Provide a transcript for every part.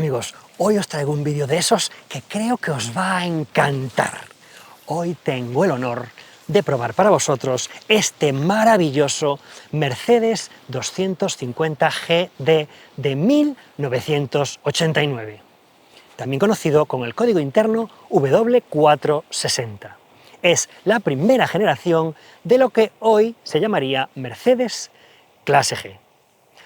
amigos, hoy os traigo un vídeo de esos que creo que os va a encantar. Hoy tengo el honor de probar para vosotros este maravilloso Mercedes 250 GD de 1989, también conocido con el código interno W460. Es la primera generación de lo que hoy se llamaría Mercedes Clase G.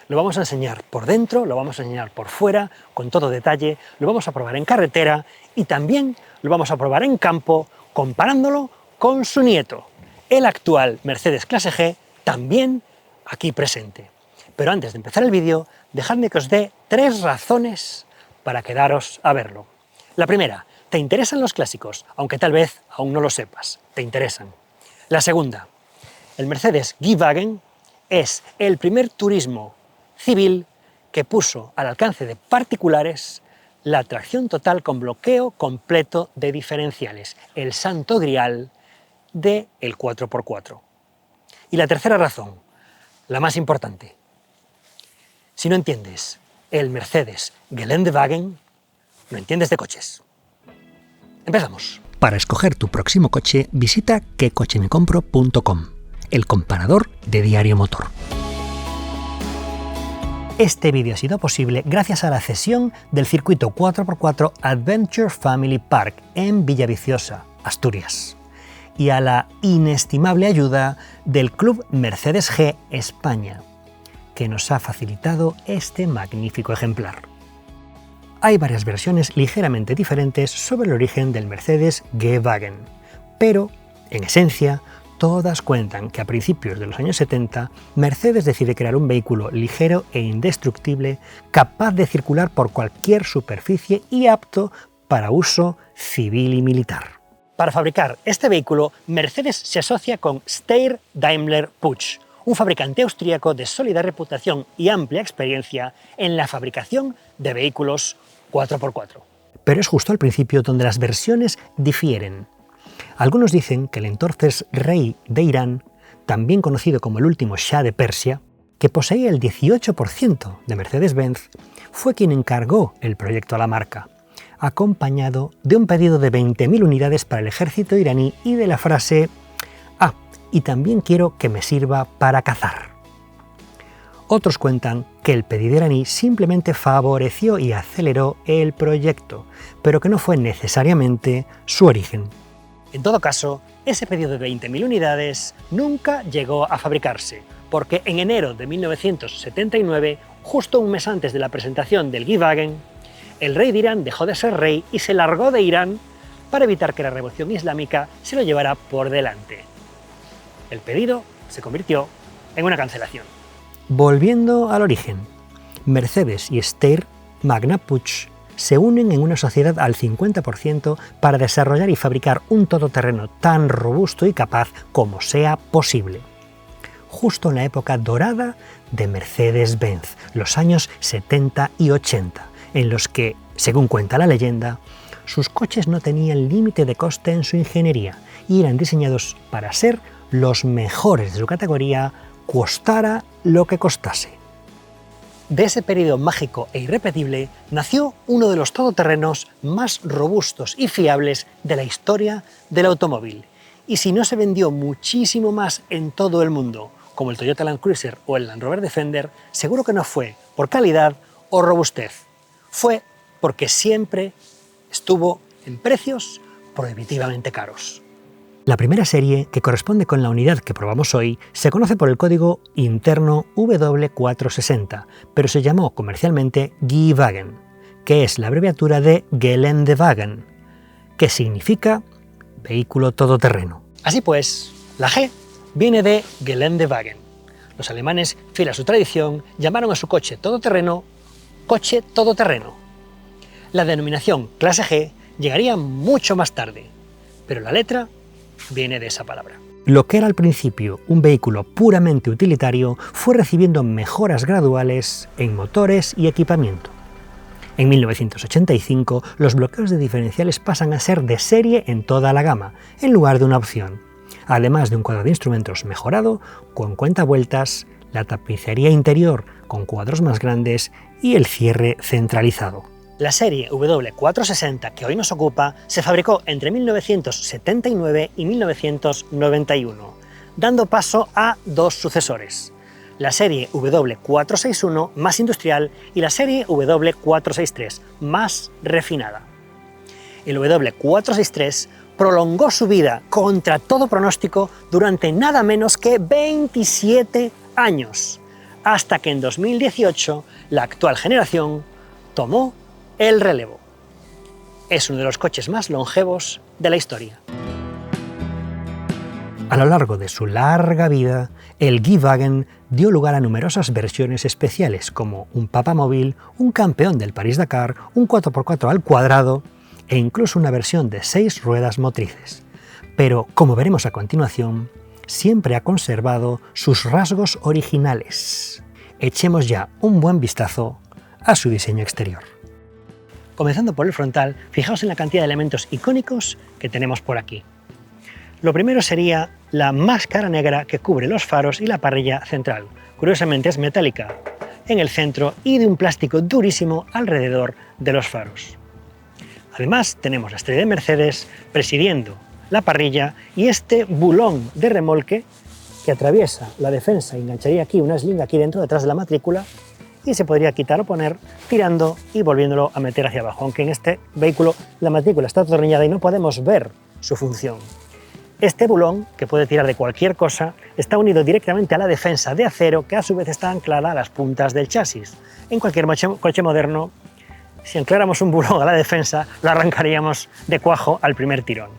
Lo vamos a enseñar por dentro, lo vamos a enseñar por fuera, con todo detalle, lo vamos a probar en carretera y también lo vamos a probar en campo, comparándolo con su nieto, el actual Mercedes Clase G, también aquí presente. Pero antes de empezar el vídeo, dejadme que os dé 3 razones para quedaros a verlo. La primera, te interesan los clásicos, aunque tal vez aún no lo sepas, te interesan. La segunda, el Mercedes G-Wagen es el primer turismo civil que puso al alcance de particulares la tracción total con bloqueo completo de diferenciales, el santo grial del 4x4. Y la tercera razón, la más importante, si no entiendes el Mercedes Geländewagen, no entiendes de coches. Empezamos. Para escoger tu próximo coche, visita quecochemecompro.com, el comparador de Diario Motor. Este vídeo ha sido posible gracias a la cesión del circuito 4x4 Adventure Family Park en Villaviciosa, Asturias, y a la inestimable ayuda del Club Mercedes G España, que nos ha facilitado este magnífico ejemplar. Hay varias versiones ligeramente diferentes sobre el origen del Mercedes G-Wagen, pero, en esencia, todas cuentan que a principios de los años 70, Mercedes decide crear un vehículo ligero e indestructible, capaz de circular por cualquier superficie y apto para uso civil y militar. Para fabricar este vehículo, Mercedes se asocia con Steyr Daimler Puch, un fabricante austríaco de sólida reputación y amplia experiencia en la fabricación de vehículos 4x4. Pero es justo al principio donde las versiones difieren. Algunos dicen que el entonces rey de Irán, también conocido como el último Shah de Persia, que poseía el 18% de Mercedes-Benz, fue quien encargó el proyecto a la marca, acompañado de un pedido de 20.000 unidades para el ejército iraní y de la frase «Ah, y también quiero que me sirva para cazar». Otros cuentan que el pedido iraní simplemente favoreció y aceleró el proyecto, pero que no fue necesariamente su origen. En todo caso, ese pedido de 20.000 unidades nunca llegó a fabricarse, porque en enero de 1979, justo un mes antes de la presentación del G-Wagen, el rey de Irán dejó de ser rey y se largó de Irán para evitar que la revolución islámica se lo llevara por delante. El pedido se convirtió en una cancelación. Volviendo al origen, Mercedes y Steyr Magna Puch se unen en una sociedad al 50% para desarrollar y fabricar un todoterreno tan robusto y capaz como sea posible. Justo en la época dorada de Mercedes-Benz, los años 70 y 80, en los que, según cuenta la leyenda, sus coches no tenían límite de coste en su ingeniería y eran diseñados para ser los mejores de su categoría, costara lo que costase. De ese periodo mágico e irrepetible nació uno de los todoterrenos más robustos y fiables de la historia del automóvil. Y si no se vendió muchísimo más en todo el mundo, como el Toyota Land Cruiser o el Land Rover Defender, seguro que no fue por calidad o robustez. Fue porque siempre estuvo en precios prohibitivamente caros. La primera serie, que corresponde con la unidad que probamos hoy, se conoce por el código interno W460, pero se llamó comercialmente G-Wagen, que es la abreviatura de Geländewagen, que significa vehículo todoterreno. Así pues, la G viene de Geländewagen. Los alemanes, fiel a su tradición, llamaron a su coche todoterreno coche todoterreno. La denominación clase G llegaría mucho más tarde, pero la letra viene de esa palabra. Lo que era al principio un vehículo puramente utilitario fue recibiendo mejoras graduales en motores y equipamiento. En 1985, los bloqueos de diferenciales pasan a ser de serie en toda la gama, en lugar de una opción, además de un cuadro de instrumentos mejorado, con cuentavueltas, la tapicería interior con cuadros más grandes y el cierre centralizado. La serie W460 que hoy nos ocupa se fabricó entre 1979 y 1991, dando paso a dos sucesores, la serie W461 más industrial y la serie W463 más refinada. El W463 prolongó su vida contra todo pronóstico durante nada menos que 27 años, hasta que en 2018 la actual generación tomó el relevo. Es uno de los coches más longevos de la historia. A lo largo de su larga vida, el G-Wagen dio lugar a numerosas versiones especiales como un papamóvil, un campeón del París-Dakar, un 4x4 al cuadrado e incluso una versión de 6 ruedas motrices. Pero, como veremos a continuación, siempre ha conservado sus rasgos originales. Echemos ya un buen vistazo a su diseño exterior. Comenzando por el frontal, fijaos en la cantidad de elementos icónicos que tenemos por aquí. Lo primero sería la máscara negra que cubre los faros y la parrilla central. Curiosamente es metálica en el centro y de un plástico durísimo alrededor de los faros. Además tenemos la estrella de Mercedes presidiendo la parrilla y este bulón de remolque que atraviesa la defensa y engancharía aquí una eslinga aquí dentro detrás de la matrícula y se podría quitar o poner tirando y volviéndolo a meter hacia abajo, aunque en este vehículo la matrícula está atornillada y no podemos ver su función. Este bulón, que puede tirar de cualquier cosa, está unido directamente a la defensa de acero que a su vez está anclada a las puntas del chasis. En cualquier coche moderno, si ancláramos un bulón a la defensa, lo arrancaríamos de cuajo al primer tirón.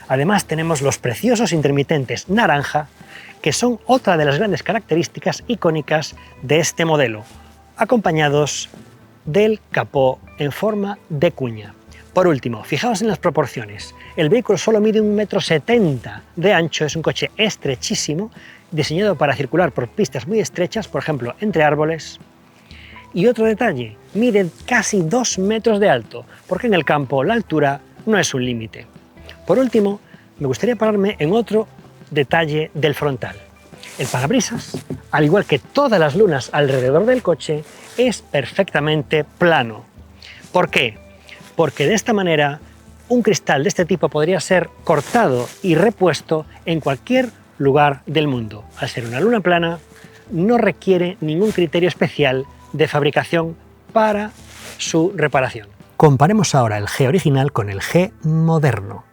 Además tenemos los preciosos intermitentes naranja, que son otra de las grandes características icónicas de este modelo, acompañados del capó en forma de cuña. Por último, fijaos en las proporciones. El vehículo solo mide 1,70 m de ancho, es un coche estrechísimo, diseñado para circular por pistas muy estrechas, por ejemplo, entre árboles. Y otro detalle, mide casi 2 metros de alto, porque en el campo la altura no es un límite. Por último, me gustaría pararme en otro detalle del frontal. El parabrisas, al igual que todas las lunas alrededor del coche, es perfectamente plano. ¿Por qué? Porque de esta manera un cristal de este tipo podría ser cortado y repuesto en cualquier lugar del mundo. Al ser una luna plana, no requiere ningún criterio especial de fabricación para su reparación. Comparemos ahora el G original con el G moderno.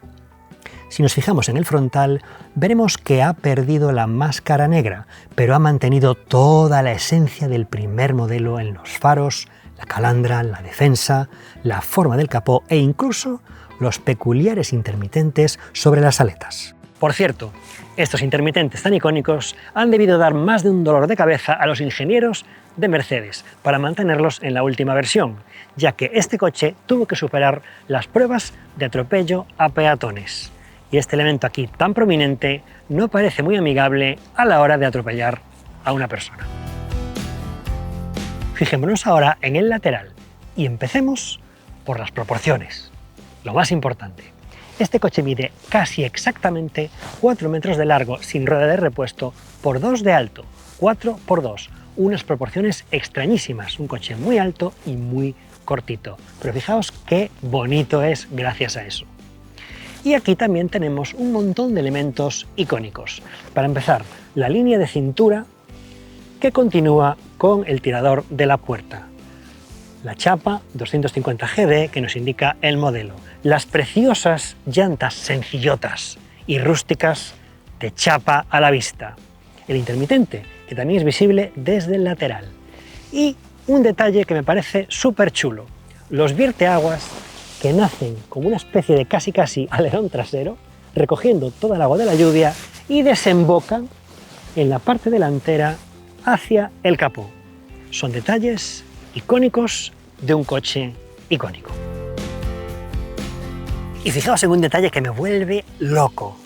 Si nos fijamos en el frontal, veremos que ha perdido la máscara negra, pero ha mantenido toda la esencia del primer modelo en los faros, la calandra, la defensa, la forma del capó e incluso los peculiares intermitentes sobre las aletas. Por cierto, estos intermitentes tan icónicos han debido dar más de un dolor de cabeza a los ingenieros de Mercedes para mantenerlos en la última versión, ya que este coche tuvo que superar las pruebas de atropello a peatones. Y este elemento aquí tan prominente no parece muy amigable a la hora de atropellar a una persona. Fijémonos ahora en el lateral y empecemos por las proporciones, lo más importante. Este coche mide casi exactamente 4 metros de largo sin rueda de repuesto por 2 de alto, 4 por 2, unas proporciones extrañísimas, un coche muy alto y muy cortito, pero fijaos qué bonito es gracias a eso. Y aquí también tenemos un montón de elementos icónicos. Para empezar, la línea de cintura que continúa con el tirador de la puerta. La chapa 250 GD que nos indica el modelo. Las preciosas llantas sencillotas y rústicas de chapa a la vista. El intermitente, que también es visible desde el lateral. Y un detalle que me parece súper chulo. Los vierteaguas que nacen como una especie de casi alerón trasero, recogiendo toda el agua de la lluvia y desembocan en la parte delantera hacia el capó. Son detalles icónicos de un coche icónico. Y fijaos en un detalle que me vuelve loco.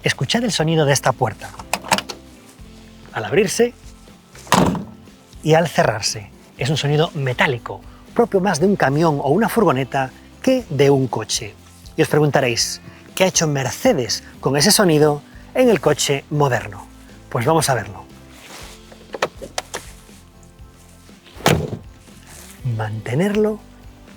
Escuchad el sonido de esta puerta. Al abrirse y al cerrarse. Es un sonido metálico, propio más de un camión o una furgoneta que de un coche. Y os preguntaréis, ¿qué ha hecho Mercedes con ese sonido en el coche moderno? Pues vamos a verlo. Mantenerlo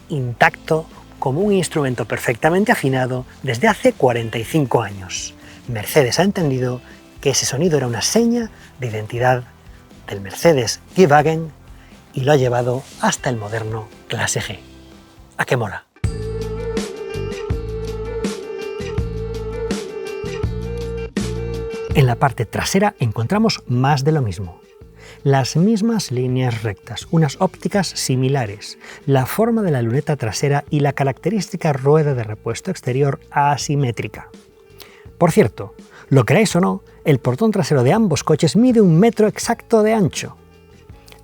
intacto como un instrumento perfectamente afinado desde hace 45 años. Mercedes ha entendido que ese sonido era una seña de identidad del Mercedes G-Wagen y lo ha llevado hasta el moderno Clase G. ¿A qué mola? En la parte trasera encontramos más de lo mismo. Las mismas líneas rectas, unas ópticas similares, la forma de la luneta trasera y la característica rueda de repuesto exterior asimétrica. Por cierto, lo queráis o no, el portón trasero de ambos coches mide 1 metro exacto de ancho.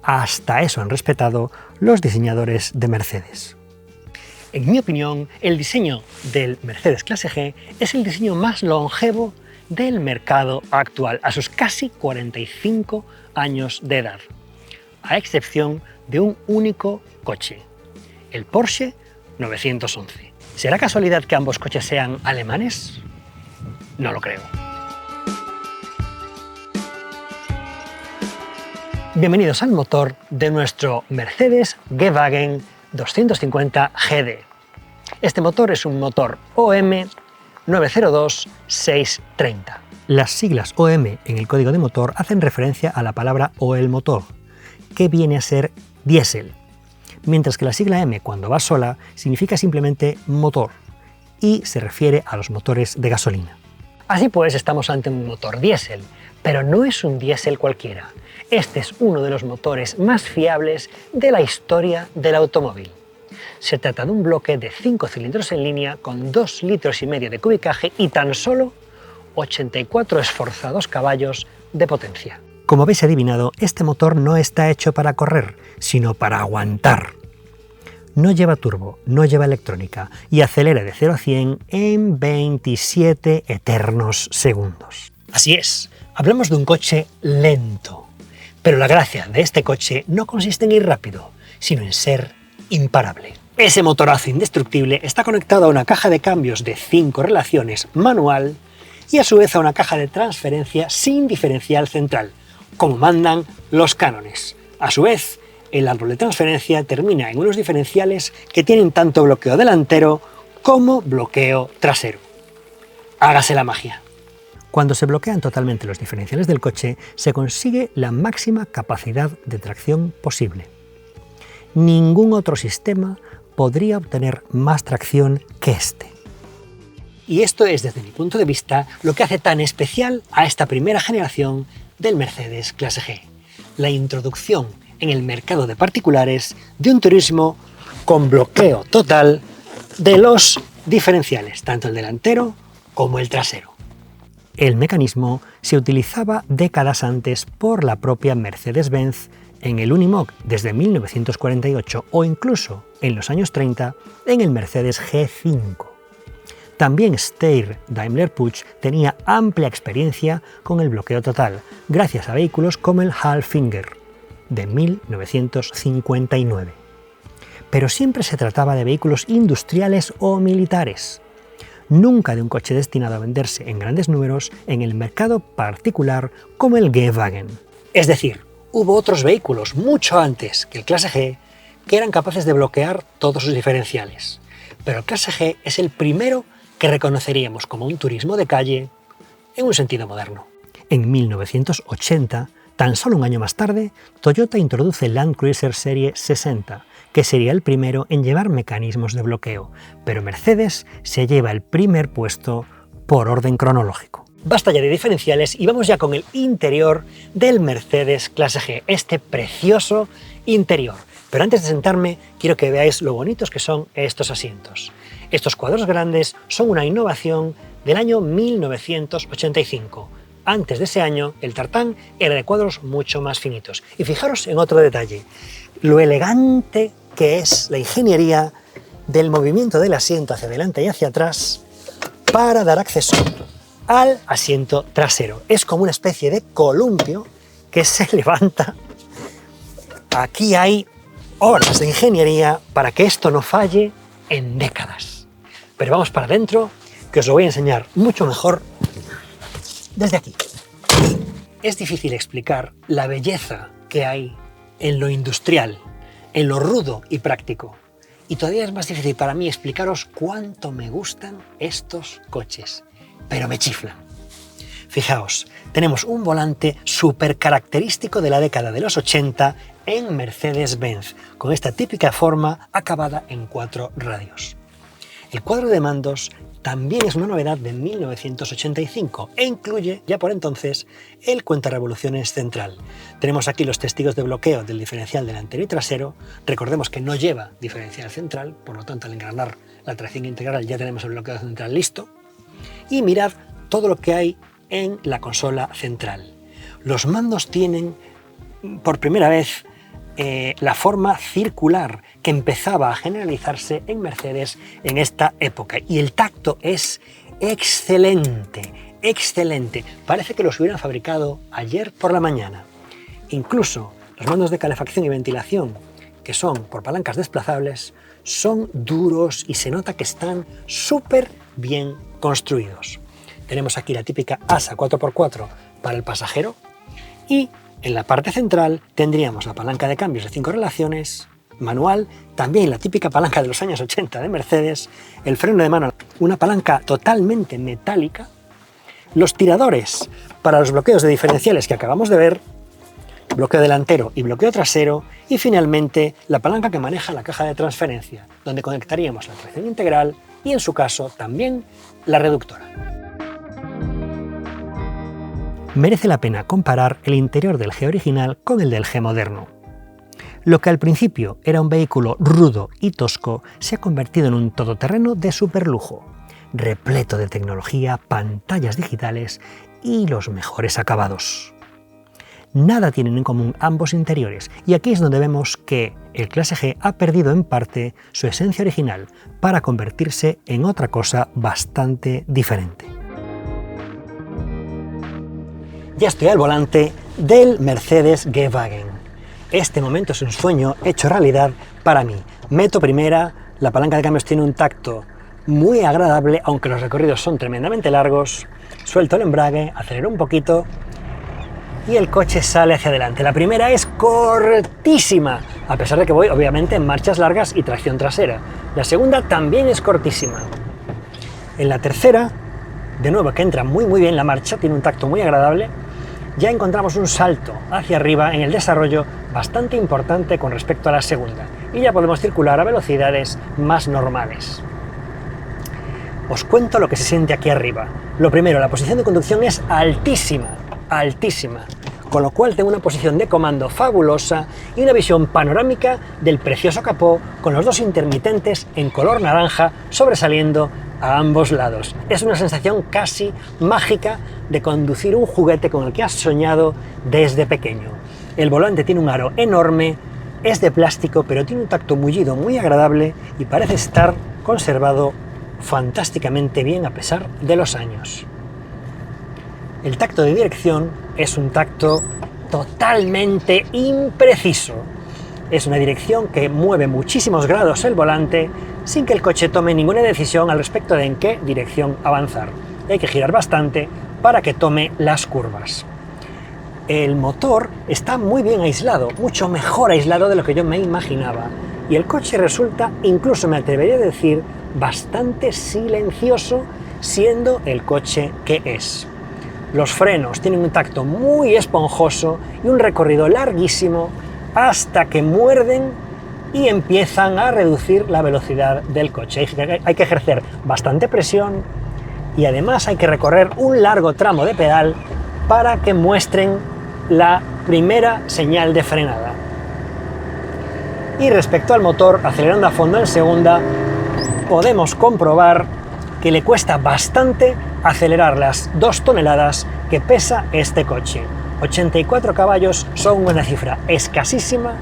Hasta eso han respetado los diseñadores de Mercedes. En mi opinión, el diseño del Mercedes Clase G es el diseño más longevo del mercado actual, a sus casi 45 años de edad, a excepción de un único coche, el Porsche 911. ¿Será casualidad que ambos coches sean alemanes? No lo creo. Bienvenidos al motor de nuestro Mercedes G-Wagen 250 GD. Este motor es un motor OM 902630. Las siglas OM en el código de motor hacen referencia a la palabra Oil motor, que viene a ser diésel, mientras que la sigla M cuando va sola significa simplemente motor y se refiere a los motores de gasolina. Así pues, estamos ante un motor diésel, pero no es un diésel cualquiera. Este es uno de los motores más fiables de la historia del automóvil. Se trata de un bloque de 5 cilindros en línea con 2,5 litros de cubicaje y tan solo 84 esforzados caballos de potencia. Como habéis adivinado, este motor no está hecho para correr, sino para aguantar. No lleva turbo, no lleva electrónica y acelera de 0 a 100 en 27 eternos segundos. Así es, hablamos de un coche lento. Pero la gracia de este coche no consiste en ir rápido, sino en ser imparable. Ese motorazo indestructible está conectado a una caja de cambios de 5 relaciones manual y a su vez a una caja de transferencia sin diferencial central, como mandan los cánones. A su vez, el árbol de transferencia termina en unos diferenciales que tienen tanto bloqueo delantero como bloqueo trasero. Hágase la magia. Cuando se bloquean totalmente los diferenciales del coche, se consigue la máxima capacidad de tracción posible. Ningún otro sistema podría obtener más tracción que este. Y esto es, desde mi punto de vista, lo que hace tan especial a esta primera generación del Mercedes Clase G. La introducción en el mercado de particulares de un turismo con bloqueo total de los diferenciales, tanto el delantero como el trasero. El mecanismo se utilizaba décadas antes por la propia Mercedes-Benz en el Unimog desde 1948 o incluso en los años 30 en el Mercedes G5. También Steyr Daimler-Puch tenía amplia experiencia con el bloqueo total, gracias a vehículos como el Halfinger de 1959. Pero siempre se trataba de vehículos industriales o militares, nunca de un coche destinado a venderse en grandes números en el mercado particular como el G-Wagen. Es decir, hubo otros vehículos mucho antes que el Clase G que eran capaces de bloquear todos sus diferenciales, pero el Clase G es el primero que reconoceríamos como un turismo de calle en un sentido moderno. En 1980, tan solo un año más tarde, Toyota introduce el Land Cruiser Serie 60, que sería el primero en llevar mecanismos de bloqueo, pero Mercedes se lleva el primer puesto por orden cronológico. Basta ya de diferenciales y vamos ya con el interior del Mercedes Clase G, este precioso interior. Pero antes de sentarme, quiero que veáis lo bonitos que son estos asientos. Estos cuadros grandes son una innovación del año 1985. Antes de ese año, el tartán era de cuadros mucho más finitos. Y fijaros en otro detalle, lo elegante que es la ingeniería del movimiento del asiento hacia adelante y hacia atrás para dar acceso al asiento trasero. Es como una especie de columpio que se levanta. Aquí hay horas de ingeniería para que esto no falle en décadas. Pero vamos para adentro, que os lo voy a enseñar mucho mejor desde aquí. Es difícil explicar la belleza que hay en lo industrial, en lo rudo y práctico, Y todavía es más difícil para mí explicaros cuánto me gustan estos coches, pero me chiflan. Fijaos, tenemos un volante súper característico de la década de los 80 en Mercedes-Benz, con esta típica forma acabada en 4 radios. El cuadro de mandos también es una novedad de 1985 e incluye ya por entonces el cuentarevoluciones central. Tenemos aquí los testigos de bloqueo del diferencial delantero y trasero. Recordemos que no lleva diferencial central, por lo tanto al engranar la tracción integral ya tenemos el bloqueo central listo. Y mirad todo lo que hay en la consola central. Los mandos tienen por primera vez la forma circular que empezaba a generalizarse en Mercedes en esta época. Y el tacto es excelente, excelente. Parece que los hubieran fabricado ayer por la mañana. Incluso los mandos de calefacción y ventilación, que son por palancas desplazables, son duros y se nota que están súper bien construidos. Tenemos aquí la típica asa 4x4 para el pasajero y en la parte central tendríamos la palanca de cambios de 5 relaciones, manual, también la típica palanca de los años 80 de Mercedes, el freno de mano, una palanca totalmente metálica, los tiradores para los bloqueos de diferenciales que acabamos de ver, bloqueo delantero y bloqueo trasero, y finalmente la palanca que maneja la caja de transferencia, donde conectaríamos la tracción integral y en su caso también la reductora. Merece la pena comparar el interior del G original con el del G moderno. Lo que al principio era un vehículo rudo y tosco se ha convertido en un todoterreno de superlujo, repleto de tecnología, pantallas digitales y los mejores acabados. Nada tienen en común ambos interiores y aquí es donde vemos que el Clase G ha perdido en parte su esencia original para convertirse en otra cosa bastante diferente. Ya estoy al volante del Mercedes G-Wagen. Este momento es un sueño hecho realidad para mí. Meto primera, la palanca de cambios tiene un tacto muy agradable, aunque los recorridos son tremendamente largos. Suelto el embrague, acelero un poquito y el coche sale hacia adelante. La primera es cortísima, a pesar de que voy obviamente en marchas largas y tracción trasera. La segunda también es cortísima. En la tercera, de nuevo que entra muy bien la marcha, tiene un tacto muy agradable. Ya encontramos un salto hacia arriba en el desarrollo bastante importante con respecto a la segunda y ya podemos circular a velocidades más normales. Os cuento lo que se siente aquí arriba. Lo primero, la posición de conducción es altísima, altísima, con lo cual tengo una posición de comando fabulosa y una visión panorámica del precioso capó con los dos intermitentes en color naranja sobresaliendo a ambos lados. Es una sensación casi mágica de conducir un juguete con el que has soñado desde pequeño. El volante tiene un aro enorme, es de plástico, pero tiene un tacto mullido muy agradable y parece estar conservado fantásticamente bien a pesar de los años. El tacto de dirección es un tacto totalmente impreciso. Es una dirección que mueve muchísimos grados el volante sin que el coche tome ninguna decisión al respecto de en qué dirección avanzar. Hay que girar bastante para que tome las curvas. El motor está muy bien aislado, mucho mejor aislado de lo que yo me imaginaba. Y el coche resulta, incluso me atrevería a decir, bastante silencioso, siendo el coche que es. Los frenos tienen un tacto muy esponjoso y un recorrido larguísimo hasta que muerden y empiezan a reducir la velocidad del coche. Hay que ejercer bastante presión y además hay que recorrer un largo tramo de pedal para que muestren la primera señal de frenada. Y respecto al motor, acelerando a fondo en segunda, podemos comprobar que le cuesta bastante acelerar las 2 toneladas que pesa este coche. 84 caballos son una cifra escasísima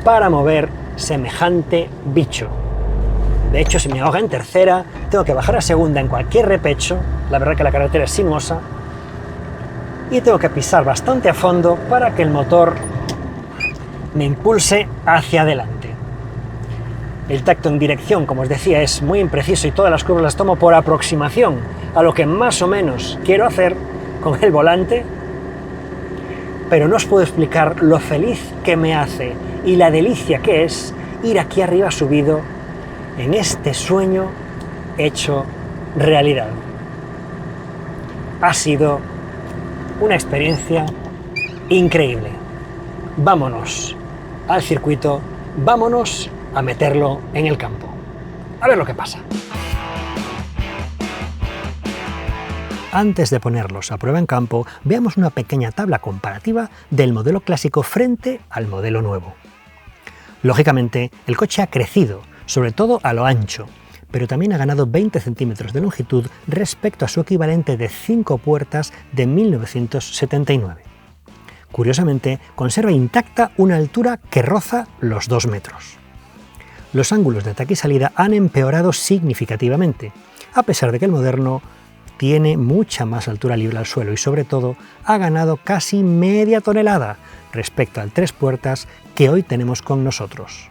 para mover semejante bicho. De hecho, si me ahoga en tercera, tengo que bajar a segunda en cualquier repecho, la verdad que la carretera es sinuosa, y tengo que pisar bastante a fondo para que el motor me impulse hacia adelante. El tacto en dirección, como os decía, es muy impreciso y todas las curvas las tomo por aproximación a lo que más o menos quiero hacer con el volante, pero no os puedo explicar lo feliz que me hace y la delicia que es ir aquí arriba subido en este sueño hecho realidad. Ha sido una experiencia increíble. Vámonos al circuito, vámonos a meterlo en el campo. A ver lo que pasa. Antes de ponerlos a prueba en campo, veamos una pequeña tabla comparativa del modelo clásico frente al modelo nuevo. Lógicamente, el coche ha crecido, sobre todo a lo ancho, pero también ha ganado 20 centímetros de longitud respecto a su equivalente de 5 puertas de 1979. Curiosamente, conserva intacta una altura que roza los 2 metros. Los ángulos de ataque y salida han empeorado significativamente, a pesar de que el moderno tiene mucha más altura libre al suelo y sobre todo ha ganado casi media tonelada respecto al 3 puertas que hoy tenemos con nosotros.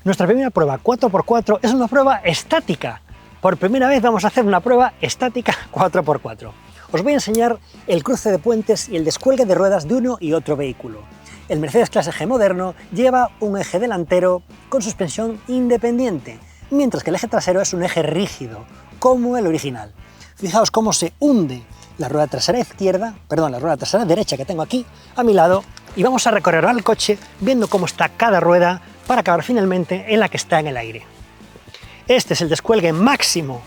Nuestra primera prueba 4x4 es una prueba estática. Por primera vez vamos a hacer una prueba estática 4x4. Os voy a enseñar el cruce de puentes y el descuelgue de ruedas de uno y otro vehículo. El Mercedes Clase G moderno lleva un eje delantero con suspensión independiente, mientras que el eje trasero es un eje rígido, como el original. Fijaos cómo se hunde la rueda trasera derecha que tengo aquí a mi lado, y vamos a recorrer al coche viendo cómo está cada rueda para acabar finalmente en la que está en el aire. Este es el descuelgue máximo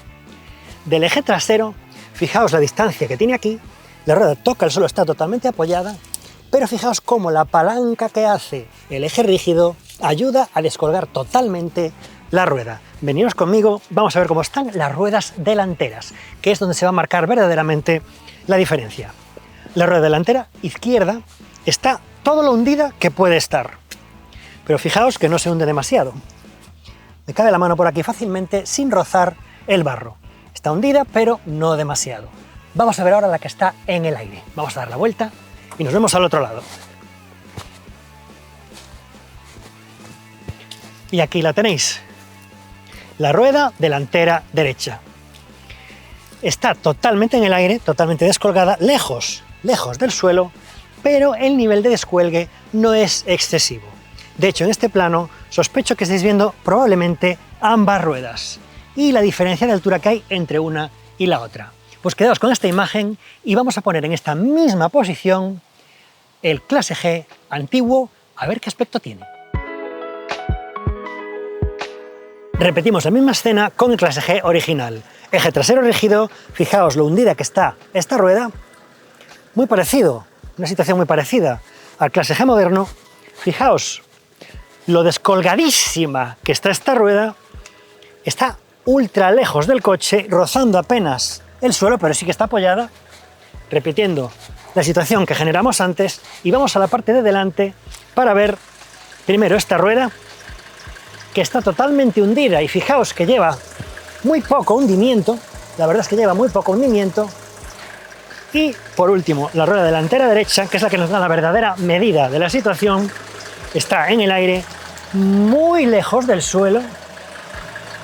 del eje trasero. Fijaos la distancia que tiene aquí, la rueda toca el suelo, está totalmente apoyada, pero fijaos cómo la palanca que hace el eje rígido ayuda a descolgar totalmente la rueda. Veniros conmigo, vamos a ver cómo están las ruedas delanteras, que es donde se va a marcar verdaderamente la diferencia. La rueda delantera izquierda está todo lo hundida que puede estar, pero fijaos que no se hunde demasiado. Me cabe la mano por aquí fácilmente sin rozar el barro. Está hundida, pero no demasiado. Vamos a ver ahora la que está en el aire. Vamos a dar la vuelta y nos vemos al otro lado. Y aquí la tenéis. La rueda delantera derecha. Está totalmente en el aire, totalmente descolgada, lejos del suelo, pero el nivel de descuelgue no es excesivo. De hecho, en este plano sospecho que estáis viendo probablemente ambas ruedas y la diferencia de altura que hay entre una y la otra. Pues quedaos con esta imagen y vamos a poner en esta misma posición el Clase G antiguo, a ver qué aspecto tiene. Repetimos la misma escena con el Clase G original. Eje trasero rígido, fijaos lo hundida que está esta rueda, muy parecido, una situación muy parecida al Clase G moderno. Fijaos lo descolgadísima que está esta rueda, está ultra lejos del coche, rozando apenas el suelo, pero sí que está apoyada, repitiendo la situación que generamos antes, y vamos a la parte de delante para ver primero esta rueda que está totalmente hundida y fijaos que lleva muy poco hundimiento, la verdad es que lleva muy poco hundimiento. Y por último, la rueda delantera derecha, que es la que nos da la verdadera medida de la situación, está en el aire, muy lejos del suelo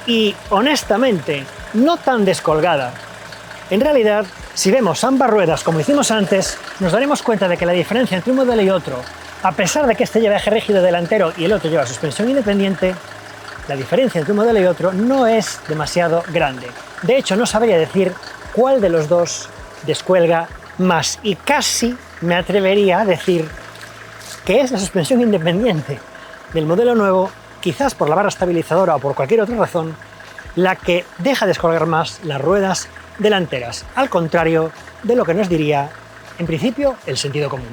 y honestamente no tan descolgada. En realidad, si vemos ambas ruedas como hicimos antes, nos daremos cuenta de que la diferencia entre un modelo y otro, a pesar de que este lleva eje rígido delantero y el otro lleva suspensión independiente, la diferencia entre un modelo y otro no es demasiado grande. De hecho, no sabría decir cuál de los dos descuelga más, y casi me atrevería a decir que es la suspensión independiente del modelo nuevo, quizás por la barra estabilizadora o por cualquier otra razón, la que deja descolgar más las ruedas delanteras, al contrario de lo que nos diría, en principio, el sentido común.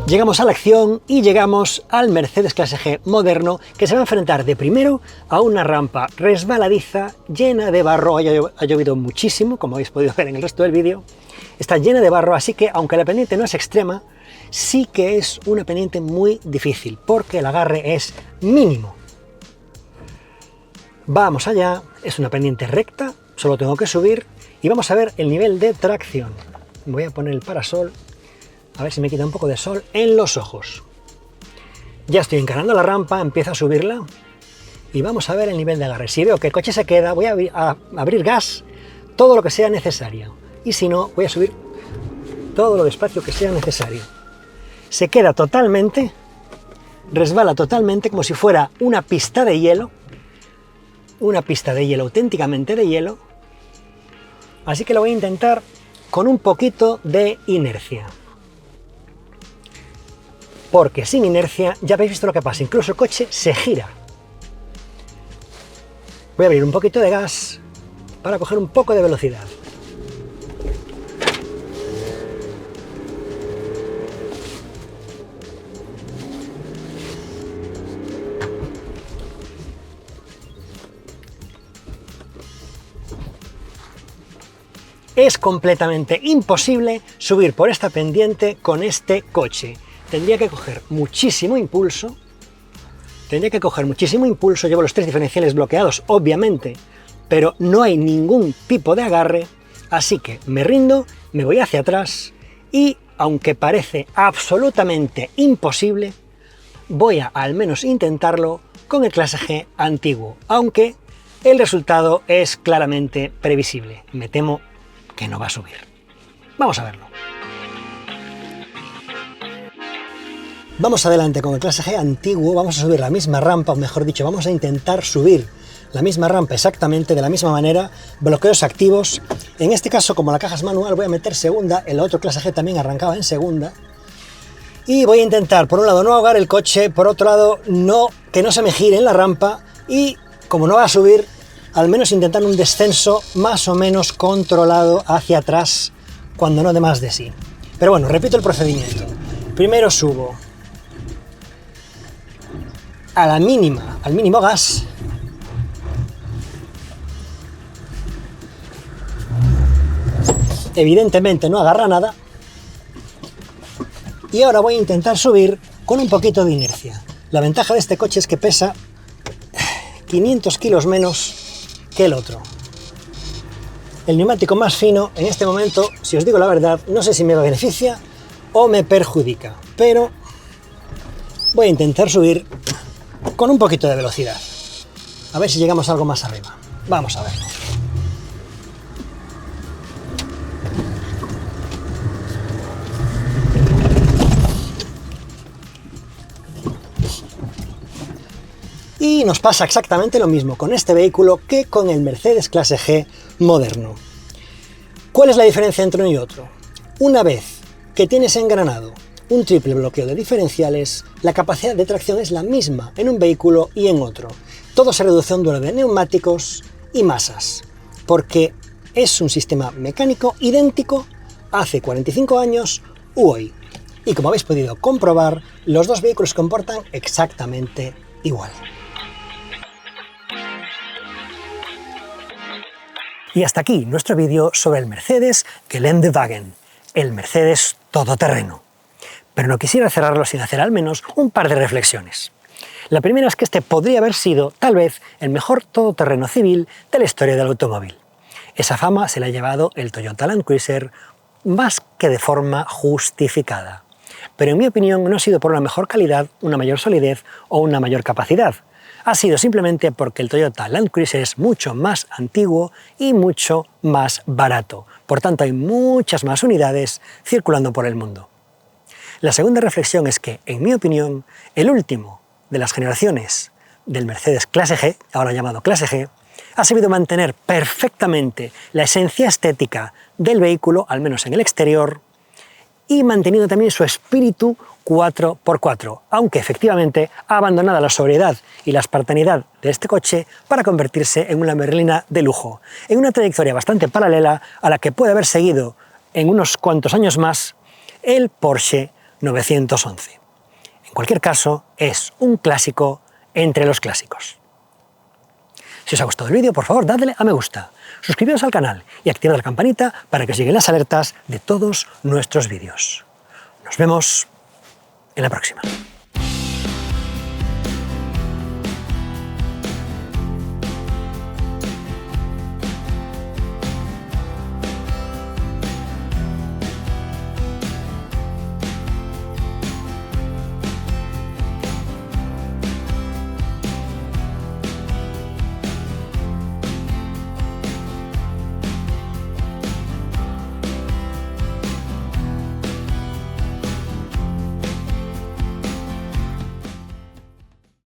Llegamos a la acción y llegamos al Mercedes Clase G moderno, que se va a enfrentar de primero a una rampa resbaladiza, llena de barro. Ha llovido muchísimo, como habéis podido ver en el resto del vídeo. Está llena de barro, así que aunque la pendiente no es extrema, sí que es una pendiente muy difícil, porque el agarre es mínimo. Vamos allá, es una pendiente recta, solo tengo que subir y vamos a ver el nivel de tracción. Voy a poner el parasol, a ver si me quita un poco de sol en los ojos. Ya estoy encarando la rampa, empiezo a subirla y vamos a ver el nivel de agarre. Si veo que el coche se queda, voy a abrir gas, todo lo que sea necesario. Y si no, voy a subir todo lo despacio que sea necesario. Se queda totalmente, resbala totalmente como si fuera una pista de hielo, auténticamente de hielo, así que lo voy a intentar con un poquito de inercia. Porque sin inercia ya habéis visto lo que pasa, incluso el coche se gira. Voy a abrir un poquito de gas para coger un poco de velocidad. Es completamente imposible subir por esta pendiente con este coche. Tendría que coger muchísimo impulso. Llevo los 3 diferenciales bloqueados, obviamente, pero no hay ningún tipo de agarre, así que me rindo, me voy hacia atrás y, aunque parece absolutamente imposible, voy a al menos intentarlo con el clase G antiguo, aunque el resultado es claramente previsible. Me temo que no va a subir. Vamos a verlo. Vamos adelante con el clase G antiguo, vamos a subir la misma rampa, o mejor dicho, vamos a intentar subir la misma rampa exactamente de la misma manera, bloqueos activos. En este caso, como la caja es manual, voy a meter segunda, el otro clase G también arrancaba en segunda. Y voy a intentar, por un lado, no ahogar el coche, por otro lado, que no se me gire en la rampa y, como no va a subir, al menos intentar un descenso más o menos controlado hacia atrás cuando no dé más de sí. Pero bueno, repito el procedimiento. Primero subo al mínimo gas. Evidentemente no agarra nada. Y ahora voy a intentar subir con un poquito de inercia. La ventaja de este coche es que pesa 500 kilos menos que el otro. El neumático más fino en este momento, si os digo la verdad, no sé si me beneficia o me perjudica, pero voy a intentar subir con un poquito de velocidad. A ver si llegamos algo más arriba. Vamos a verlo. Y nos pasa exactamente lo mismo con este vehículo que con el Mercedes clase G moderno. ¿Cuál es la diferencia entre uno y otro? Una vez que tienes engranado un triple bloqueo de diferenciales, la capacidad de tracción es la misma en un vehículo y en otro. Todo se reduce a un duelo de neumáticos y masas, porque es un sistema mecánico idéntico hace 45 años u hoy. Y como habéis podido comprobar, los dos vehículos se comportan exactamente igual. Y hasta aquí nuestro vídeo sobre el Mercedes Geländewagen, el Mercedes todoterreno. Pero no quisiera cerrarlo sin hacer al menos un par de reflexiones. La primera es que este podría haber sido, tal vez, el mejor todoterreno civil de la historia del automóvil. Esa fama se la ha llevado el Toyota Land Cruiser más que de forma justificada. Pero en mi opinión no ha sido por una mejor calidad, una mayor solidez o una mayor capacidad. Ha sido simplemente porque el Toyota Land Cruiser es mucho más antiguo y mucho más barato. Por tanto, hay muchas más unidades circulando por el mundo. La segunda reflexión es que, en mi opinión, el último de las generaciones del Mercedes clase G, ahora llamado clase G, ha sabido mantener perfectamente la esencia estética del vehículo, al menos en el exterior, y manteniendo también su espíritu 4x4, aunque efectivamente ha abandonado la sobriedad y la espartanidad de este coche para convertirse en una berlina de lujo, en una trayectoria bastante paralela a la que puede haber seguido en unos cuantos años más el Porsche 911. En cualquier caso, es un clásico entre los clásicos. Si os ha gustado el vídeo, por favor, dadle a me gusta, suscribiros al canal y activad la campanita para que os lleguen las alertas de todos nuestros vídeos. Nos vemos en la próxima.